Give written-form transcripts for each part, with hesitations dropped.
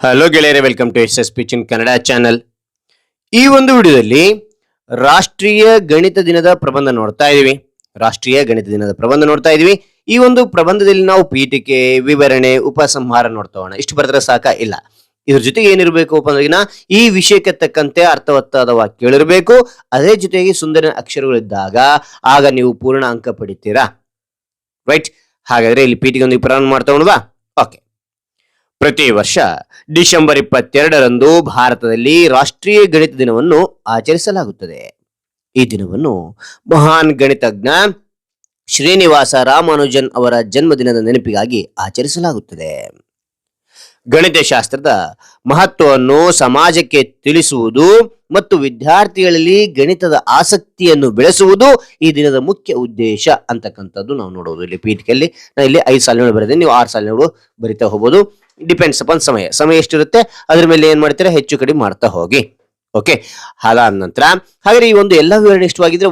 Hello ಗೆಳೆಯರೆ, welcome to S S pitch in Kannada channel. ಈ ಒಂದು ವಿಡಿಯೋದಲ್ಲಿ ರಾಷ್ಟ್ರೀಯ ಗಣಿತ ದಿನದ ಪ್ರಬಂಧ ನೋಡ್ತಾ ಇದೀವಿ. ಈ ಒಂದು ಪ್ರಬಂಧದಲ್ಲಿ ನಾವು ಪೀಠಿಕೆ, ವಿವರಣೆ, ಉಪಸಂಹಾರ ನೋಡ್ತಾ ಹೋಗೋಣ. ಇಷ್ಟು ಬರೆದ್ರೆ ಸಾಕ? ಇಲ್ಲ. ಇದ್ರ ಜೊತೆಗೆ ಏನಿರಬೇಕು ಅಂದ್ರೆ ಈ ವಿಷಯಕ್ಕೆ ತಕ್ಕಂತೆ ಅರ್ಥವತ್ತಾದ ವಾಕ್ಯಗಳಿರಬೇಕು. ಅದೇ ಜೊತೆಗೆ ಸುಂದರ ಅಕ್ಷರಗಳಿದ್ದಾಗ ಆಗ ನೀವು ಪೂರ್ಣ ಅಂಕ ಪಡಿತೀರಾ. ರೈಟ್? ಹಾಗಾದ್ರೆ ಇಲ್ಲಿ ಪೀಠಿಕೆಯೊಂದಿಗೆ ಪ್ರಾರಂಭ ಮಾಡ್ತಾ ಹೋಗೋಣ. ಓಕೆ. ಪ್ರತಿ ವರ್ಷ ಡಿಸೆಂಬರ್ 22ರಂದು ಭಾರತದಲ್ಲಿ ರಾಷ್ಟ್ರೀಯ ಗಣಿತ ದಿನವನ್ನು ಆಚರಿಸಲಾಗುತ್ತದೆ. ಈ ದಿನವನ್ನು ಮಹಾನ್ ಗಣಿತಜ್ಞ ಶ್ರೀನಿವಾಸ ರಾಮಾನುಜನ್ ಅವರ ಜನ್ಮದಿನದ ನೆನಪಿಗಾಗಿ ಆಚರಿಸಲಾಗುತ್ತದೆ. ಗಣಿತಶಾಸ್ತ್ರದ ಮಹತ್ವವನ್ನು ಸಮಾಜಕ್ಕೆ ತಿಳಿಸುವುದು ಮತ್ತು ವಿದ್ಯಾರ್ಥಿಗಳಲ್ಲಿ ಗಣಿತದ ಆಸಕ್ತಿಯನ್ನು ಬೆಳೆಸುವುದು ಈ ದಿನದ ಮುಖ್ಯ ಉದ್ದೇಶ ಅಂತಕ್ಕಂಥದ್ದು ನಾವು ನೋಡಬಹುದು. ಇಲ್ಲಿ ಪೀಠಿಕೆಯಲ್ಲಿ ನಾನು ಇಲ್ಲಿ 5 ಸಾಲಿನಗಳು ಬರೆದಿದ್ದೀನಿ, ನೀವು 6 ಸಾಲಿನಗಳು ಬರಿತಾ ಹೋಗ್ಬೋದು. ಡಿಪೆಂಡ್ಸ್ ಅಪಾನ್ ಸಮಯ ಎಷ್ಟಿರುತ್ತೆ ಅದ್ರ ಮೇಲೆ ಏನ್ ಮಾಡ್ತೀರಾ, ಹೆಚ್ಚು ಕಡಿಮೆ ಮಾಡ್ತಾ ಹೋಗಿ. ಓಕೆ. ಅದಾದ ನಂತರ ಹಾಗಾದ್ರೆ ಈ ಒಂದು ಎಲ್ಲ ವಿವರಣೆ ಇಷ್ಟವಾಗಿದ್ರೆ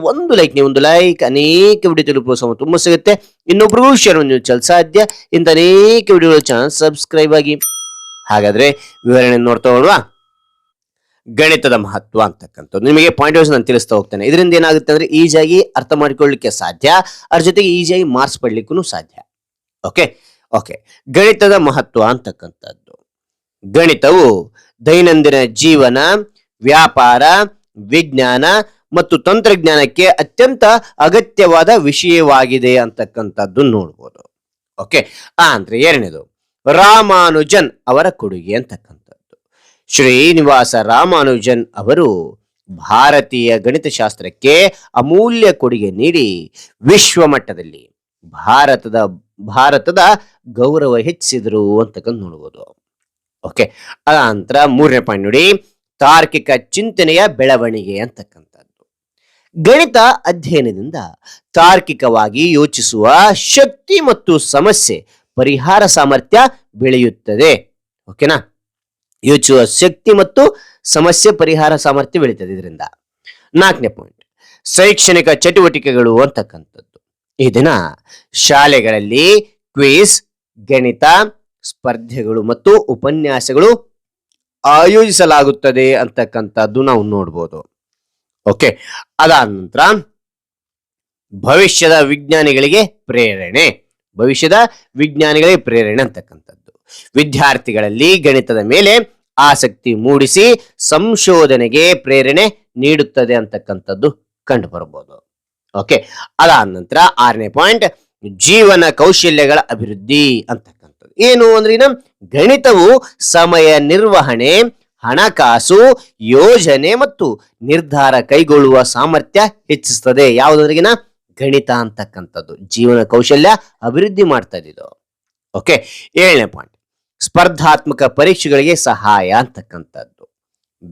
ಒಂದು ಲೈಕ್ ಅನೇಕ ವಿಡಿಯೋ ತಲುಪುವ ತುಂಬಾ ಸಿಗುತ್ತೆ. ಇನ್ನೊಬ್ರಿಗೂ ಶೇರ್ ಮಾಡಲು ಸಾಧ್ಯ. ಇಂಥ ಅನೇಕ ವಿಡಿಯೋಗಳ ಚಾನಲ್ ಸಬ್ಸ್ಕ್ರೈಬ್ ಆಗಿ. ಹಾಗಾದ್ರೆ ವಿವರಣೆ ನೋಡ್ತಾ ಹೋಗೋಣ. ಗಣಿತದ ಮಹತ್ವ ಅಂತಕ್ಕಂಥದ್ದು ನಿಮಗೆ ಪಾಯಿಂಟ್ ವೈಸ್ ನಾನು ತಿಳಿಸ್ತಾ ಹೋಗ್ತೇನೆ. ಇದರಿಂದ ಏನಾಗುತ್ತೆ ಅಂದ್ರೆ ಈಸಿಯಾಗಿ ಅರ್ಥ ಮಾಡಿಕೊಳ್ಳಲಿಕ್ಕೆ ಸಾಧ್ಯ, ಅದ್ರ ಜೊತೆಗೆ ಈಸಿಯಾಗಿ ಮಾರ್ಕ್ಸ್ ಪಡ್ಲಿಕ್ಕೂ ಸಾಧ್ಯ. ಓಕೆ. ಗಣಿತದ ಮಹತ್ವ ಅಂತಕ್ಕಂಥದ್ದು, ಗಣಿತವು ದೈನಂದಿನ ಜೀವನ, ವ್ಯಾಪಾರ, ವಿಜ್ಞಾನ ಮತ್ತು ತಂತ್ರಜ್ಞಾನಕ್ಕೆ ಅತ್ಯಂತ ಅಗತ್ಯವಾದ ವಿಷಯವಾಗಿದೆ ಅಂತಕ್ಕಂಥದ್ದು ನೋಡ್ಬೋದು. ಓಕೆ. ಅಂದ್ರೆ ಎರಡನೇದು ರಾಮಾನುಜನ್ ಅವರ ಕೊಡುಗೆ ಅಂತಕ್ಕಂಥದ್ದು. ಶ್ರೀನಿವಾಸ ರಾಮಾನುಜನ್ ಅವರು ಭಾರತೀಯ ಗಣಿತಶಾಸ್ತ್ರಕ್ಕೆ ಅಮೂಲ್ಯ ಕೊಡುಗೆ ನೀಡಿ ವಿಶ್ವ ಮಟ್ಟದಲ್ಲಿ ಭಾರತದ ಗೌರವ ಹೆಚ್ಚಿಸಿದ್ರು ಅಂತಕ್ಕಂಥ ನೋಡ್ಬೋದು. ಓಕೆ. ಅನಂತರ 3ನೇ ಪಾಯಿಂಟ್ ನೋಡಿ, ತಾರ್ಕಿಕ ಚಿಂತನೆಯ ಬೆಳವಣಿಗೆ ಅಂತಕ್ಕಂಥದ್ದು. ಗಣಿತ ಅಧ್ಯಯನದಿಂದ ತಾರ್ಕಿಕವಾಗಿ ಯೋಚಿಸುವ ಶಕ್ತಿ ಮತ್ತು ಸಮಸ್ಯೆ ಪರಿಹಾರ ಸಾಮರ್ಥ್ಯ ಬೆಳೆಯುತ್ತದೆ. ಓಕೆನಾ? ಯೋಚಿಸುವ ಶಕ್ತಿ ಮತ್ತು ಸಮಸ್ಯೆ ಪರಿಹಾರ ಸಾಮರ್ಥ್ಯ ಬೆಳೆಯುತ್ತದೆ ಇದರಿಂದ. 4ನೇ ಪಾಯಿಂಟ್, ಶೈಕ್ಷಣಿಕ ಚಟುವಟಿಕೆಗಳು ಅಂತಕ್ಕಂಥದ್ದು. ಈ ದಿನ ಶಾಲೆಗಳಲ್ಲಿ ಕ್ವಿಜ್, ಗಣಿತ ಸ್ಪರ್ಧೆಗಳು ಮತ್ತು ಉಪನ್ಯಾಸಗಳು ಆಯೋಜಿಸಲಾಗುತ್ತದೆ ಅಂತಕ್ಕಂಥದ್ದು ನಾವು ನೋಡ್ಬೋದು. ಓಕೆ. ಅದಾದ ನಂತರ ಭವಿಷ್ಯದ ವಿಜ್ಞಾನಿಗಳಿಗೆ ಪ್ರೇರಣೆ ಅಂತಕ್ಕಂಥದ್ದು. ವಿದ್ಯಾರ್ಥಿಗಳಲ್ಲಿ ಗಣಿತದ ಮೇಲೆ ಆಸಕ್ತಿ ಮೂಡಿಸಿ ಸಂಶೋಧನೆಗೆ ಪ್ರೇರಣೆ ನೀಡುತ್ತದೆ ಅಂತಕ್ಕಂಥದ್ದು ಕಂಡು ಬರಬಹುದು. ಓಕೆ. ಅದಾದ ನಂತರ 6ನೇ ಪಾಯಿಂಟ್, ಜೀವನ ಕೌಶಲ್ಯಗಳ ಅಭಿವೃದ್ಧಿ ಅಂತಕ್ಕಂಥದ್ದು. ಏನು ಅಂದ್ರೆ ಗಣಿತವು ಸಮಯ ನಿರ್ವಹಣೆ, ಹಣಕಾಸು ಯೋಜನೆ ಮತ್ತು ನಿರ್ಧಾರ ಕೈಗೊಳ್ಳುವ ಸಾಮರ್ಥ್ಯ ಹೆಚ್ಚಿಸ್ತದೆ. ಯಾವುದ್ರಿಗಿನ ಗಣಿತ ಅಂತಕ್ಕಂಥದ್ದು ಜೀವನ ಕೌಶಲ್ಯ ಅಭಿವೃದ್ಧಿ ಮಾಡ್ತಾ ಇದ್ದು. ಓಕೆ. 7ನೇ ಪಾಯಿಂಟ್, ಸ್ಪರ್ಧಾತ್ಮಕ ಪರೀಕ್ಷೆಗಳಿಗೆ ಸಹಾಯ ಅಂತಕ್ಕಂಥದ್ದು.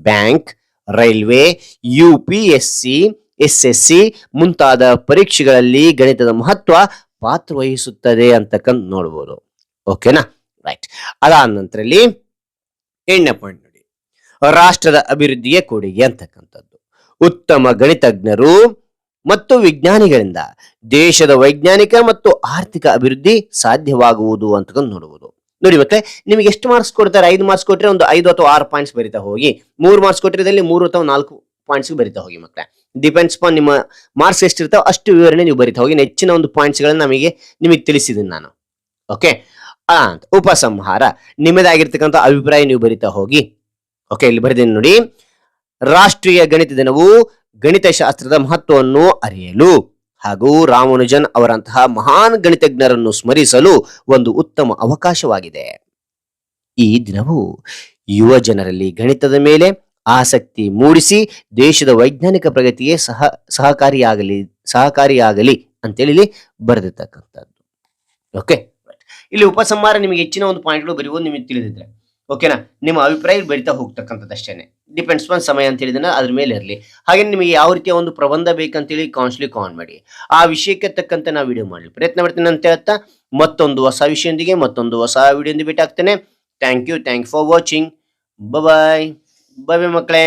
ಬ್ಯಾಂಕ್, ರೈಲ್ವೆ, UPSC, SSC ಮುಂತಾದ ಪರೀಕ್ಷೆಗಳಲ್ಲಿ ಗಣಿತದ ಮಹತ್ವ ಪಾತ್ರ ವಹಿಸುತ್ತದೆ ಅಂತಕ್ಕಂಥ ನೋಡ್ಬೋದು. ಓಕೆನಾ? ರೈಟ್. ಅದಾದ ನಂತರದಲ್ಲಿ 8ನೇ ಪಾಯಿಂಟ್ ನೋಡಿ, ರಾಷ್ಟ್ರದ ಅಭಿವೃದ್ಧಿಯ ಕೊಡುಗೆ ಅಂತಕ್ಕಂಥದ್ದು. ಉತ್ತಮ ಗಣಿತಜ್ಞರು ಮತ್ತು ವಿಜ್ಞಾನಿಗಳಿಂದ ದೇಶದ ವೈಜ್ಞಾನಿಕ ಮತ್ತು ಆರ್ಥಿಕ ಅಭಿವೃದ್ಧಿ ಸಾಧ್ಯವಾಗುವುದು ಅಂತಕ್ಕಂಥ ನೋಡುವುದು. ನೋಡಿ ಮಕ್ಕಳೇ, ನಿಮಗೆ ಎಷ್ಟು ಮಾರ್ಕ್ಸ್ ಕೊಡ್ತಾರೆ? 5 ಮಾರ್ಕ್ಸ್ ಕೊಟ್ಟರೆ ಒಂದು 5 ಅಥವಾ 6 ಪಾಯಿಂಟ್ಸ್ ಬರಿತಾ ಹೋಗಿ. 3 ಮಾರ್ಕ್ಸ್ ಕೊಟ್ಟಿರೋದ್ರಲ್ಲಿ 3 ಅಥವಾ 4 ಪಾಯಿಂಟ್ಸ್ ಬರಿತಾ ಹೋಗಿ ಮಕ್ಕಳೇ. ಡಿಪೆಂಡ್ಸ್ ಪಾನ್ ನಿಮ್ಮ ಮಾರ್ಕ್ಸ್ ಎಷ್ಟಿರ್ತಾವ ಅಷ್ಟು ವಿವರಣೆ ನೀವು ಬರಿತಾ ಹೋಗಿ. ಹೆಚ್ಚಿನ ಒಂದು ಪಾಯಿಂಟ್ಸ್ ಗಳನ್ನ ನಿಮಗೆ ತಿಳಿಸಿದ್ದೀನಿ ನಾನು. ಓಕೆ. ಉಪಸಂಹಾರ, ನಿಮ್ಮದಾಗಿರ್ತಕ್ಕಂಥ ಅಭಿಪ್ರಾಯ ನೀವು ಬರಿತಾ ಹೋಗಿ. ಓಕೆ. ಇಲ್ಲಿ ಬರೆದಿದ್ದೀನಿ ನೋಡಿ, ರಾಷ್ಟ್ರೀಯ ಗಣಿತ ದಿನವು ಗಣಿತಶಾಸ್ತ್ರದ ಮಹತ್ವವನ್ನು ಅರಿಯಲು ಹಾಗೂ ರಾಮಾನುಜನ್ ಅವರಂತಹ ಮಹಾನ್ ಗಣಿತಜ್ಞರನ್ನು ಸ್ಮರಿಸಲು ಒಂದು ಉತ್ತಮ ಅವಕಾಶವಾಗಿದೆ. ಈ ದಿನವು ಯುವ ಜನರಲ್ಲಿ ಗಣಿತದ ಮೇಲೆ ಆಸಕ್ತಿ ಮೂಡಿಸಿ ದೇಶದ ವೈಜ್ಞಾನಿಕ ಪ್ರಗತಿಗೆ ಸಹಕಾರಿಯಾಗಲಿ ಅಂತೇಳಿ ಬರೆದಿರ್ತಕ್ಕಂಥದ್ದು. ಓಕೆ. ಇಲ್ಲಿ ಉಪಸಂಹಾರ ನಿಮಗೆ ಹೆಚ್ಚಿನ ಒಂದು ಪಾಯಿಂಟ್ಗಳು ಬರೆಯುವುದು ನಿಮಗೆ ತಿಳಿದಿದ್ರೆ ಓಕೆನಾ, ನಿಮ್ಮ ಅಭಿಪ್ರಾಯ ಬರಿತಾ ಹೋಗ್ತಕ್ಕಂಥದ್ದು ಅಷ್ಟೇನೆ. ಡಿಪೆಂಡ್ಸ್ ಆನ್ ಸಮಯ ಅಂತ ಹೇಳಿದ್ರೆ ಅದ್ರ ಮೇಲೆ ಇರಲಿ. ಹಾಗೆ ನಿಮಗೆ ಯಾವ ರೀತಿಯ ಒಂದು ಪ್ರಬಂಧ ಬೇಕಂತೇಳಿ ಕಾಮೆಂಟ್ ಮಾಡಿ. ಆ ವಿಷಯಕ್ಕೆ ತಕ್ಕಂತೆ ನಾವು ವಿಡಿಯೋ ಮಾಡಲಿ ಪ್ರಯತ್ನ ಮಾಡ್ತೇನೆ ಅಂತ ಹೇಳ್ತಾ ಮತ್ತೊಂದು ಹೊಸ ವಿಷಯದೊಂದಿಗೆ ಮತ್ತೊಂದು ಹೊಸ ವಿಡಿಯೋದಿಂದ ಭೇಟಿ ಆಗ್ತೇನೆ. Thank you for watching. Bye ಮಕ್ಕಳೇ.